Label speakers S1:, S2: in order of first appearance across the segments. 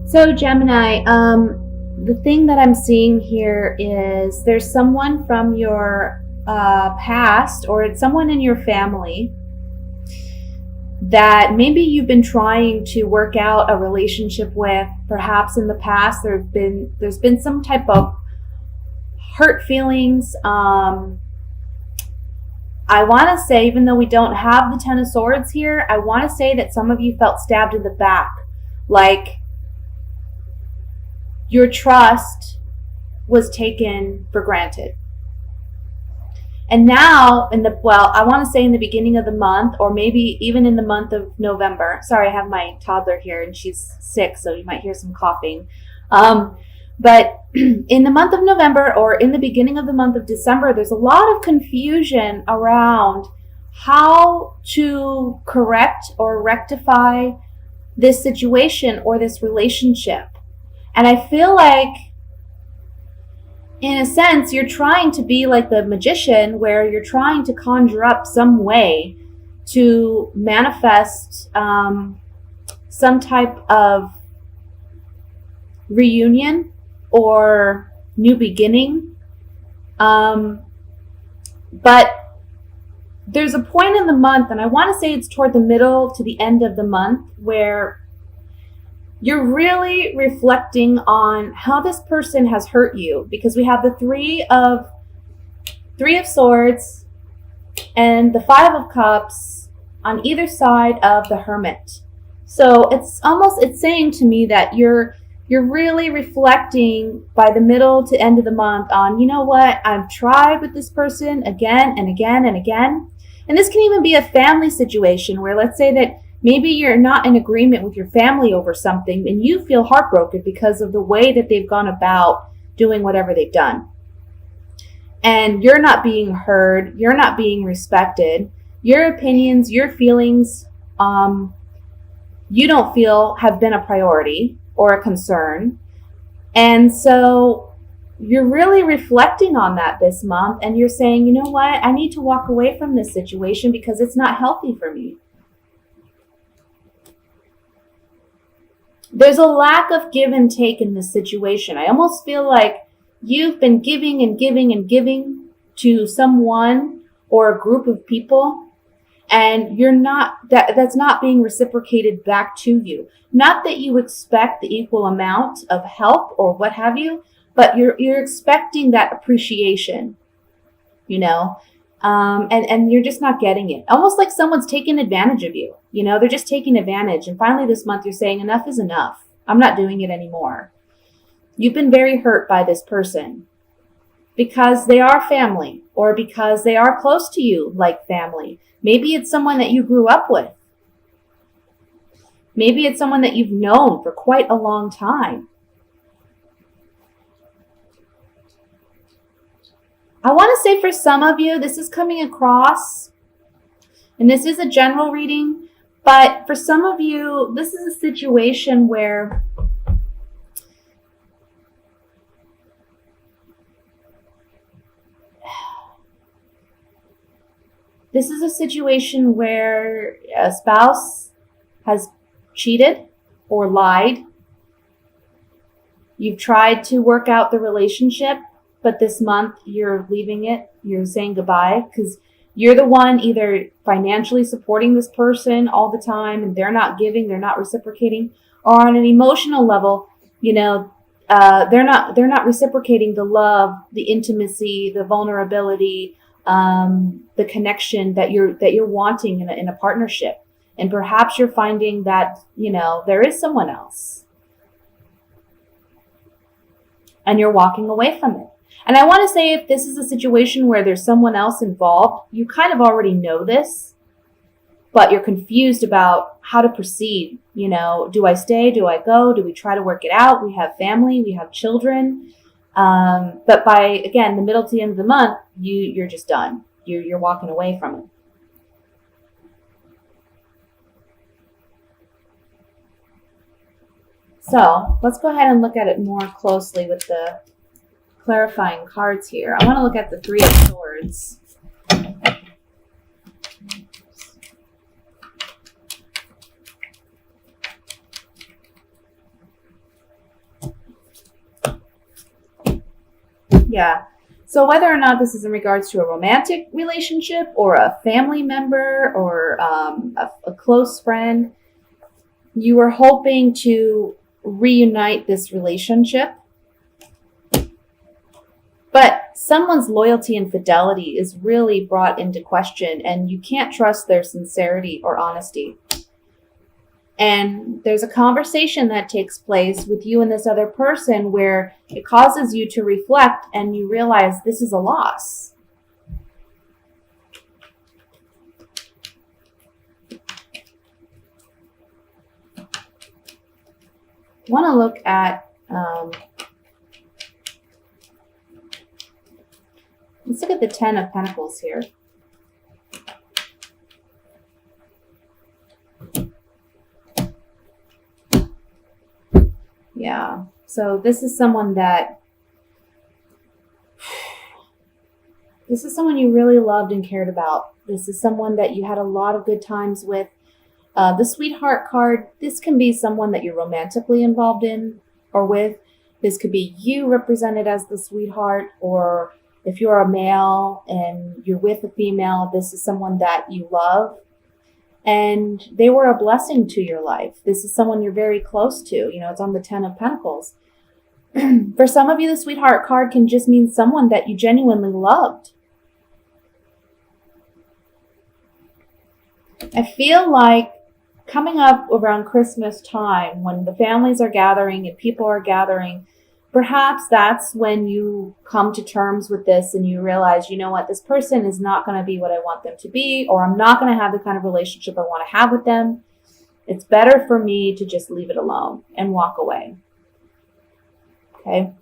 S1: So Gemini, the thing that I'm seeing here is there's someone from your past, or it's someone in your family that maybe you've been trying to work out a relationship with. Perhaps in the past there's been some type of hurt feelings. I want to say, even though we don't have the Ten of Swords here, I want to say that some of you felt stabbed in the back, like your trust was taken for granted. And now, I want to say in the beginning of the month, or maybe even in the month of November. Sorry, I have my toddler here and she's sick, so you might hear some coughing. But in the month of November, or in the beginning of the month of December, there's a lot of confusion around how to correct or rectify this situation or this relationship. And I feel like, in a sense, you're trying to be like the magician, where you're trying to conjure up some way to manifest some type of reunion or new beginning. But there's a point in the month, and I want to say it's toward the middle to the end of the month, where you're really reflecting on how this person has hurt you, because we have the Three of Swords and the Five of Cups on either side of the Hermit. So it's saying to me that you're really reflecting by the middle to end of the month on, you know what, I've tried with this person again and again and again. And this can even be a family situation where, let's say that maybe you're not in agreement with your family over something and you feel heartbroken because of the way that they've gone about doing whatever they've done. And you're not being heard, you're not being respected. Your opinions, your feelings, you don't feel have been a priority or a concern. And so you're really reflecting on that this month, and you're saying, you know what, I need to walk away from this situation because it's not healthy for me. There's a lack of give and take in this situation. I almost feel like you've been giving and giving and giving to someone or a group of people, and that's not being reciprocated back to you. Not that you expect the equal amount of help or what have you, but you're expecting that appreciation, and you're just not getting it. Almost like someone's taking advantage of you. They're just taking advantage. And finally this month you're saying, enough is enough. I'm not doing it anymore. You've been very hurt by this person because they are family, or because they are close to you like family. Maybe it's someone that you grew up with. Maybe it's someone that you've known for quite a long time. I want to say for some of you, this is coming across, and this is a general reading, but for some of you, this is a situation where a spouse has cheated or lied. You've tried to work out the relationship, but this month you're leaving it. You're saying goodbye because you're the one either financially supporting this person all the time and they're not giving, they're not reciprocating, or on an emotional level, they're not reciprocating the love, the intimacy, the vulnerability, the connection that you're wanting in a partnership. And perhaps you're finding that, there is someone else, and you're walking away from it. And I want to say, if this is a situation where there's someone else involved, you kind of already know this, but you're confused about how to proceed. Do I stay? Do I go? Do we try to work it out? We have family, we have children. But by, again, the middle to the end of the month, you're just done. You're walking away from it. So let's go ahead and look at it more closely with the clarifying cards here. I want to look at the Three of Swords. Yeah. So whether or not this is in regards to a romantic relationship or a family member or a close friend, you are hoping to reunite this relationship. But someone's loyalty and fidelity is really brought into question, and you can't trust their sincerity or honesty. And there's a conversation that takes place with you and this other person where it causes you to reflect and you realize this is a loss. I want to look at, let's look at the 10 of Pentacles here. Yeah. So this is someone you really loved and cared about. This is someone that you had a lot of good times with. The sweetheart card, this can be someone that you're romantically involved in or with. This could be you represented as the sweetheart, or if you're a male and you're with a female, this is someone that you love. And they were a blessing to your life. This is someone you're very close to. You know, it's on the 10 of Pentacles. For some of you, the sweetheart card can just mean someone that you genuinely loved. I feel like coming up around Christmas time, when the families are gathering and people are gathering, perhaps that's when you come to terms with this and you realize, you know what, this person is not going to be what I want them to be, or I'm not going to have the kind of relationship I want to have with them. It's better for me to just leave it alone and walk away. Okay.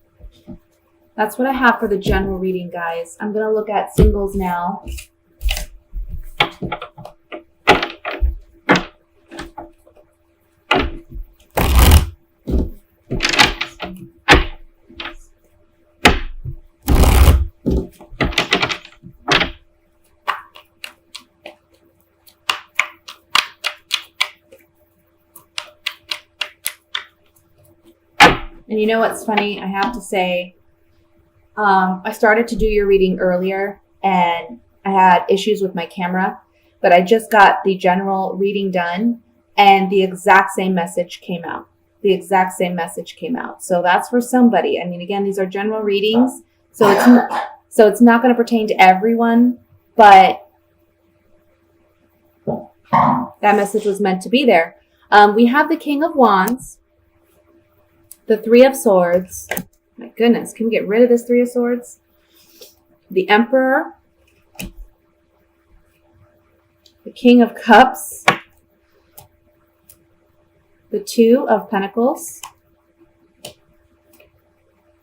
S1: That's what I have for the general reading, guys. I'm going to look at singles now. And you know what's funny? I have to say, I started to do your reading earlier and I had issues with my camera, but I just got the general reading done and the exact same message came out. The exact same message came out. So that's for somebody. I mean, again, these are general readings, so it's not going to pertain to everyone, but that message was meant to be there. We have the King of Wands, the Three of Swords. My goodness, can we get rid of this Three of Swords? The Emperor, the King of Cups, the Two of Pentacles,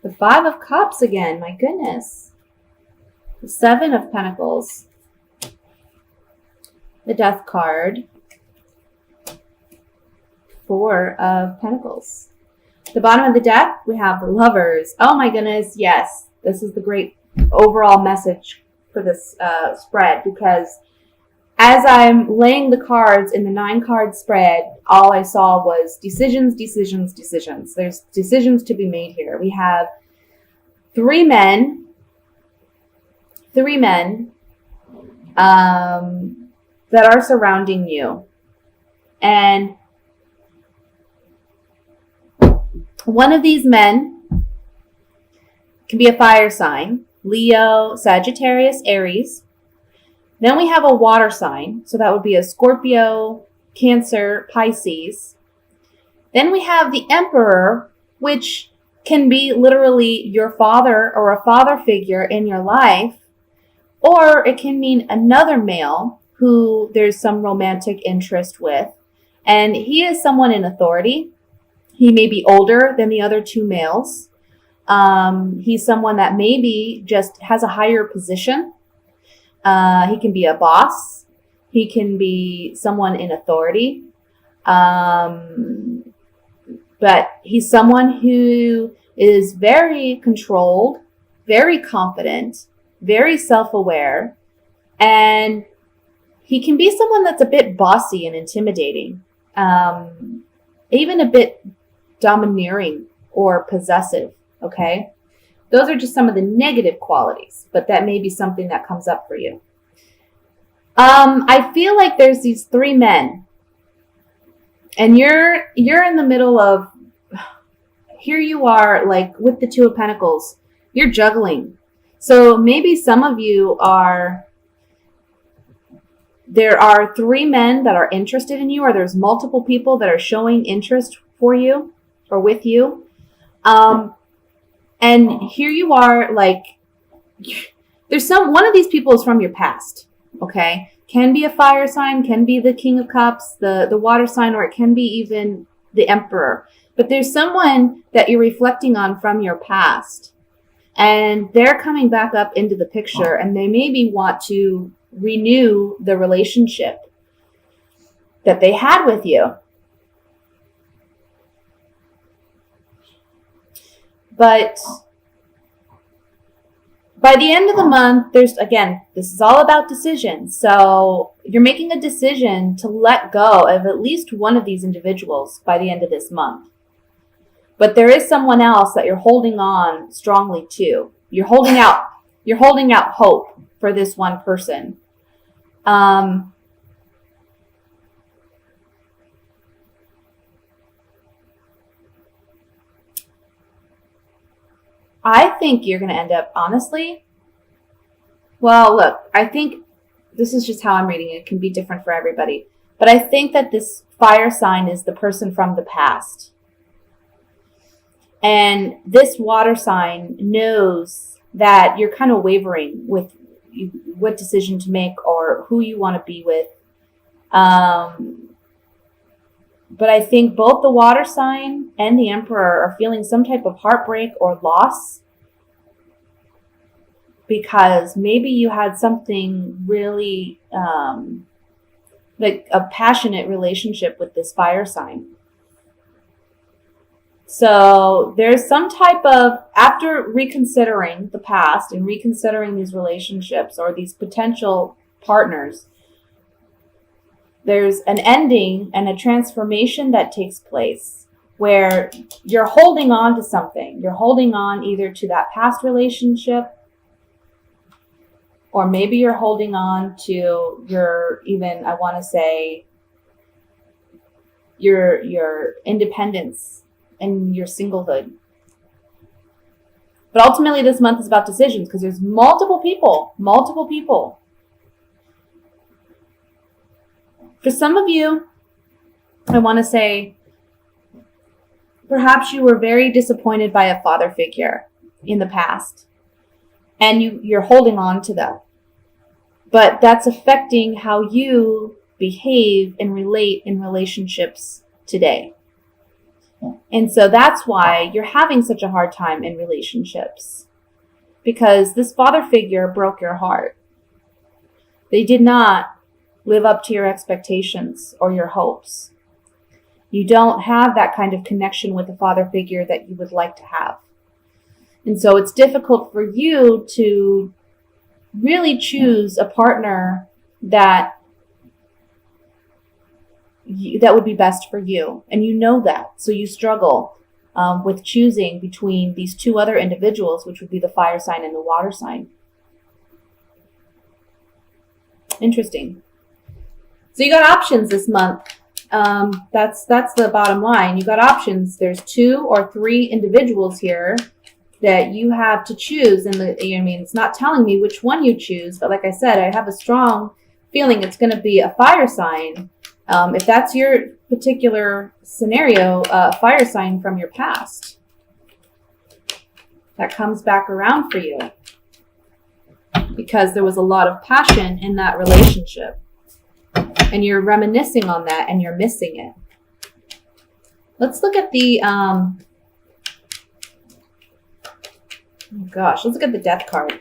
S1: the Five of Cups again, my goodness, the Seven of Pentacles, the Death card, Four of Pentacles. The bottom of the deck, we have the Lovers. Oh my goodness, yes. This is the great overall message for this spread, because as I'm laying the cards in the 9-card spread, all I saw was decisions, decisions, decisions. There's decisions to be made here. We have three men that are surrounding you. And one of these men can be a fire sign, Leo, Sagittarius, Aries. Then we have a water sign, so that would be a Scorpio, Cancer, Pisces. Then we have the Emperor, which can be literally your father or a father figure in your life, or it can mean another male who there's some romantic interest with, and he is someone in authority. He may be older than the other two males. He's someone that maybe just has a higher position. He can be a boss. He can be someone in authority. But he's someone who is very controlled, very confident, very self-aware, and he can be someone that's a bit bossy and intimidating, even a bit domineering or possessive, okay? Those are just some of the negative qualities, but that may be something that comes up for you. I feel like there's these 3 men, and you're in the middle of, here you are, like with the 2 of Pentacles, you're juggling. So maybe some of you there are 3 men that are interested in you, or there's multiple people that are showing interest for you or with you. And here you are, like, there's one of these people is from your past, okay? Can be a fire sign, can be the King of Cups, the water sign, or it can be even the Emperor. But there's someone that you're reflecting on from your past, and they're coming back up into the picture, and they maybe want to renew the relationship that they had with you. But by the end of the month, this is all about decisions. So you're making a decision to let go of at least one of these individuals by the end of this month. But there is someone else that you're holding on strongly to. You're holding out hope for this one person. I think you're going to end up, honestly, well, look, I think this is just how I'm reading it. It can be different for everybody. But I think that this fire sign is the person from the past. And this water sign knows that you're kind of wavering with what decision to make or who you want to be with. But I think both the water sign and the Emperor are feeling some type of heartbreak or loss, because maybe you had something really like a passionate relationship with this fire sign. So there's some type of, after reconsidering the past and reconsidering these relationships or these potential partners, there's an ending and a transformation that takes place where you're holding on to something. You're holding on either to that past relationship, or maybe you're holding on to your independence and your singlehood. But ultimately this month is about decisions, because there's multiple people. For some of you, I want to say, perhaps you were very disappointed by a father figure in the past, and you're holding on to that. But that's affecting how you behave and relate in relationships today. And so that's why you're having such a hard time in relationships, because this father figure broke your heart. They did not live up to your expectations or your hopes. You don't have that kind of connection with the father figure that you would like to have. And so it's difficult for you to really choose a partner that would be best for you. And you know that. So you struggle with choosing between these 2 other individuals, which would be the fire sign and the water sign. Interesting. So you got options this month. That's the bottom line. You got options. There's 2 or 3 individuals here that you have to choose. And it's not telling me which one you choose, but like I said, I have a strong feeling it's going to be a fire sign. If that's your particular scenario, a fire sign from your past that comes back around for you, because there was a lot of passion in that relationship. And you're reminiscing on that and you're missing it. Let's look at the, let's look at the Death card.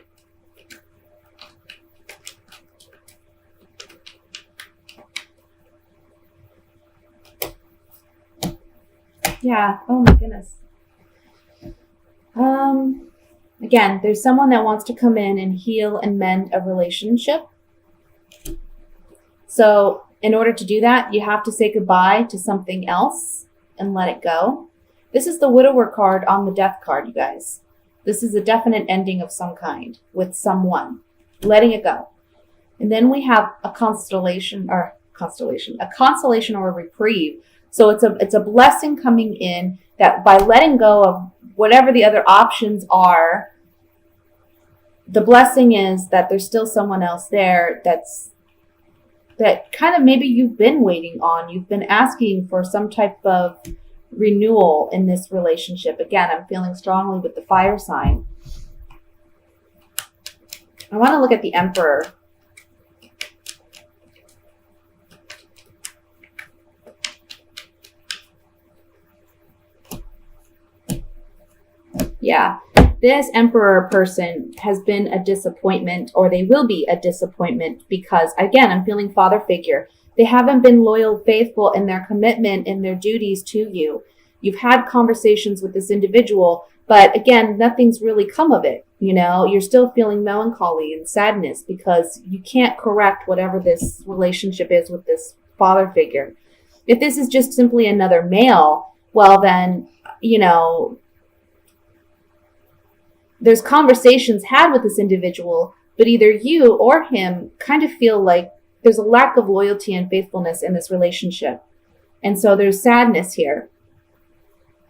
S1: Yeah, oh my goodness. Again, there's someone that wants to come in and heal and mend a relationship. So in order to do that, you have to say goodbye to something else and let it go. This is the Widower card on the Death card, you guys. This is a definite ending of some kind with someone, letting it go. And then we have a consolation or a reprieve. So it's a blessing coming in that by letting go of whatever the other options are, the blessing is that there's still someone else there that kind of maybe you've been waiting on. You've been asking for some type of renewal in this relationship. Again, I'm feeling strongly with the fire sign. I want to look at the Emperor. Yeah, this Emperor person has been a disappointment, or they will be a disappointment, because, again, I'm feeling father figure. They haven't been loyal, faithful in their commitment, in their duties to you. You've had conversations with this individual, but again, nothing's really come of it. You know, you're still feeling melancholy and sadness because you can't correct whatever this relationship is with this father figure. If this is just simply another male, well then, you know, there's conversations had with this individual, but either you or him kind of feel like there's a lack of loyalty and faithfulness in this relationship. And so there's sadness here.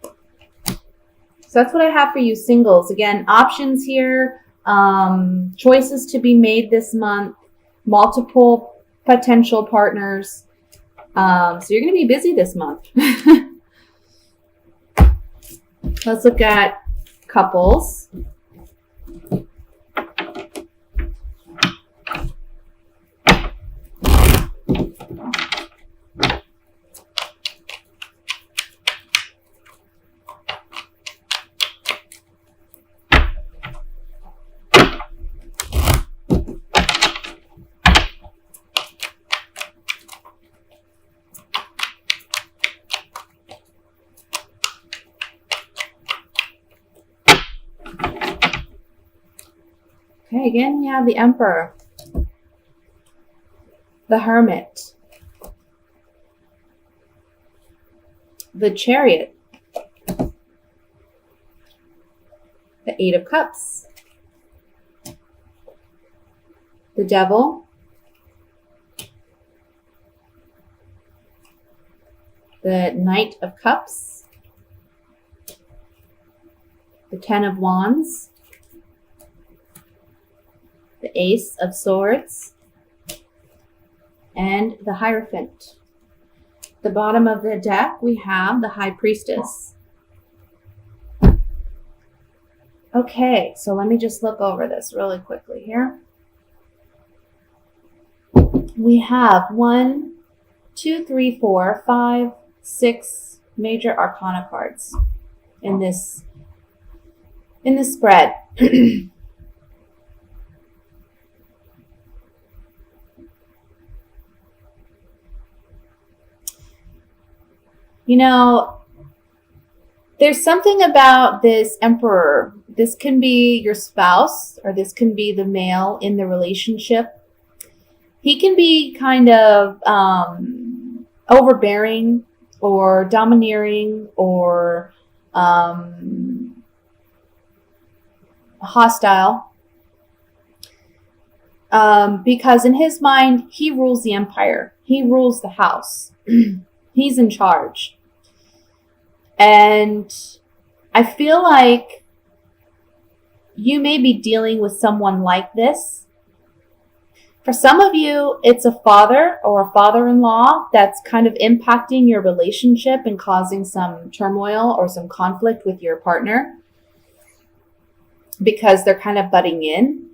S1: So that's what I have for you singles. Again, options here, choices to be made this month, multiple potential partners. So you're going to be busy this month. Let's look at couples. Okay, again, we have the Emperor, the Hermit, the Chariot, the Eight of Cups, the Devil, the Knight of Cups, the Ten of Wands, the Ace of Swords, and the Hierophant. The bottom of the deck, we have the High Priestess. Okay, so let me just look over this really quickly here. We have 1, 2, 3, 4, 5, 6 major arcana cards in this spread. You know, there's something about this Emperor. This can be your spouse, or this can be the male in the relationship. He can be kind of overbearing or domineering or hostile. Because in his mind, he rules the empire. He rules the house. He's in charge. And I feel like you may be dealing with someone like this. For some of you, it's a father or a father-in-law that's kind of impacting your relationship and causing some turmoil or some conflict with your partner because they're kind of butting in.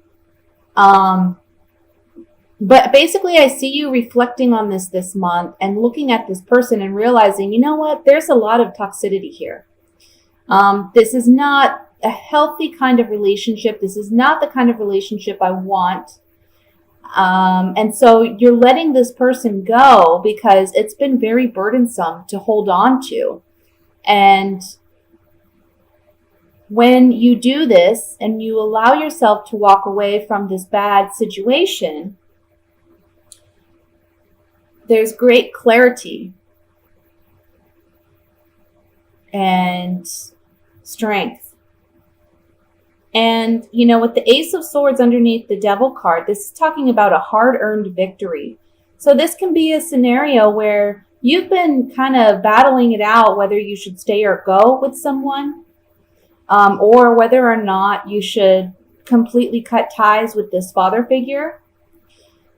S1: But basically, I see you reflecting on this month and looking at this person and realizing, you know what, there's a lot of toxicity here. This is not a healthy kind of relationship. This is not the kind of relationship I want. And so you're letting this person go because it's been very burdensome to hold on to. And when you do this and you allow yourself to walk away from this bad situation, there's great clarity and strength. And, with the Ace of Swords underneath the Devil card, this is talking about a hard-earned victory. So this can be a scenario where you've been kind of battling it out whether you should stay or go with someone, or whether or not you should completely cut ties with this father figure.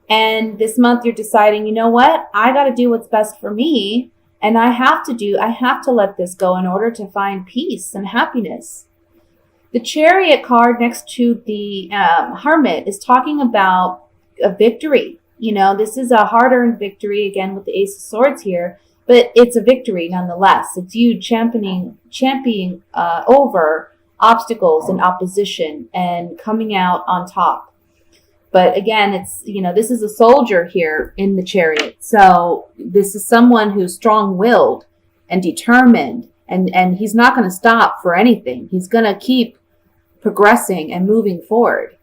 S1: And this month you're deciding, you know what? I got to do what's best for me. And I have to let this go in order to find peace and happiness. The Chariot card next to the Hermit is talking about a victory. This is a hard-earned victory, again, with the Ace of Swords here, but it's a victory nonetheless. It's you championing over obstacles and opposition and coming out on top. But again, it's, this is a soldier here in the Chariot. So this is someone who's strong-willed and determined, and he's not going to stop for anything. He's going to keep progressing and moving forward.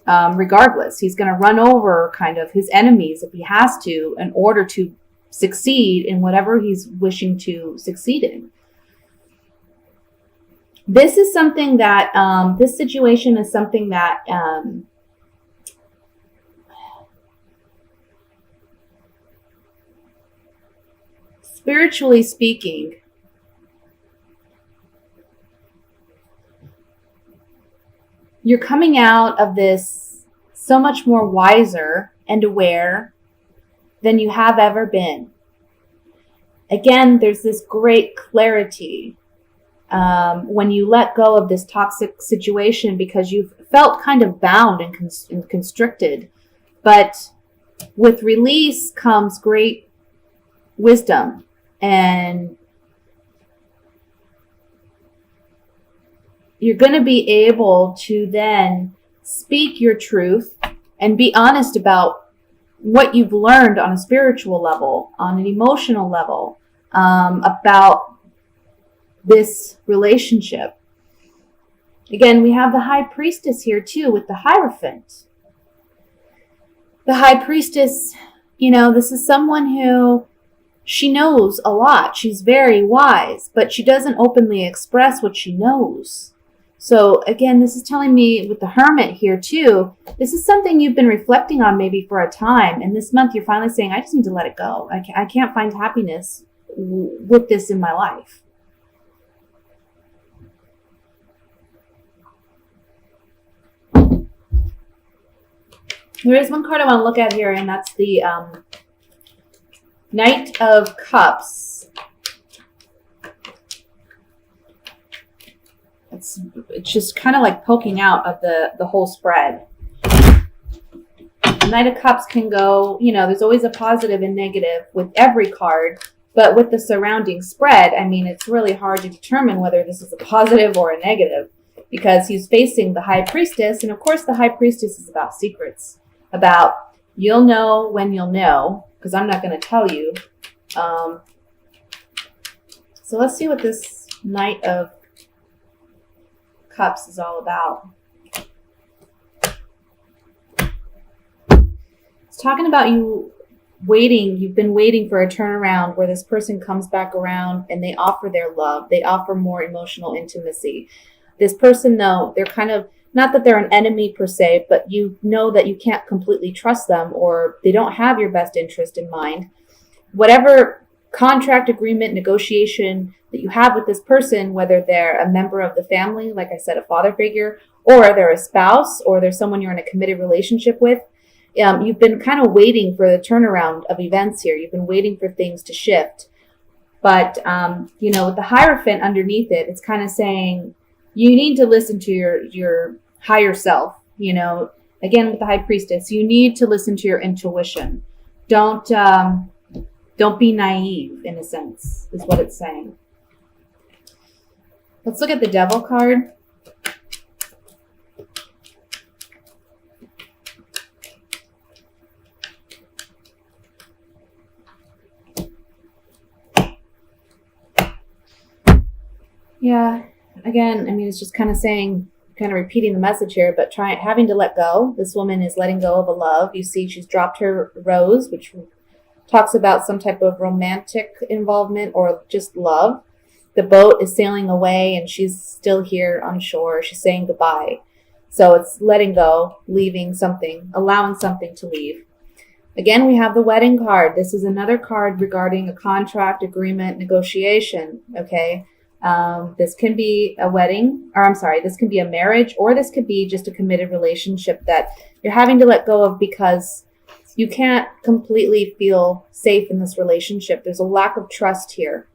S1: Regardless, he's going to run over kind of his enemies if he has to in order to succeed in whatever he's wishing to succeed in. This is something that, this situation is something that, spiritually speaking, you're coming out of this so much more wiser and aware than you have ever been. Again, there's this great clarity when you let go of this toxic situation because you've felt kind of bound and constricted. But with release comes great wisdom, and you're going to be able to then speak your truth and be honest about what you've learned on a spiritual level, on an emotional level, about this relationship. Again, we have the High Priestess here too with the Hierophant. The High Priestess, this is someone who, she knows a lot. She's very wise, but she doesn't openly express what she knows. So again, this is telling me with the Hermit here too, this is something you've been reflecting on maybe for a time. And this month you're finally saying, I just need to let it go. I can't find happiness with this in my life. There is one card I want to look at here, and that's the Knight of Cups. It's just kind of like poking out of the whole spread. The Knight of Cups can go, there's always a positive and negative with every card, but with the surrounding spread, it's really hard to determine whether this is a positive or a negative because he's facing the High Priestess, and of course the High Priestess is about secrets, about you'll know when you'll know, because I'm not going to tell you. So let's see what this Knight of Cups is all about. It's talking about you waiting. You've been waiting for a turnaround where this person comes back around and they offer their love. They offer more emotional intimacy. This person, though, they're kind of, not that they're an enemy per se, but you know that you can't completely trust them, or they don't have your best interest in mind. Whatever contract, agreement, negotiation that you have with this person, whether they're a member of the family, like I said, a father figure, or they're a spouse, or they're someone you're in a committed relationship with, you've been kind of waiting for the turnaround of events here. You've been waiting for things to shift. But, with the Hierophant underneath it, it's kind of saying you need to listen to your higher self. Again, with the High Priestess, you need to listen to your intuition. Don't be naive, in a sense, is what it's saying. Let's look at the Devil card. Yeah, again, it's just kind of saying, kind of repeating the message here, but having to let go. This woman is letting go of a love. You see, she's dropped her rose, which talks about some type of romantic involvement or just love. The boat is sailing away and she's still here on shore. She's saying goodbye. So it's letting go, leaving something, allowing something to leave. Again, we have the wedding card. This is another card regarding a contract, agreement, negotiation. Okay. This can be a wedding, or I'm sorry, this can be a marriage, or this could be just a committed relationship that you're having to let go of because you can't completely feel safe in this relationship. There's a lack of trust here.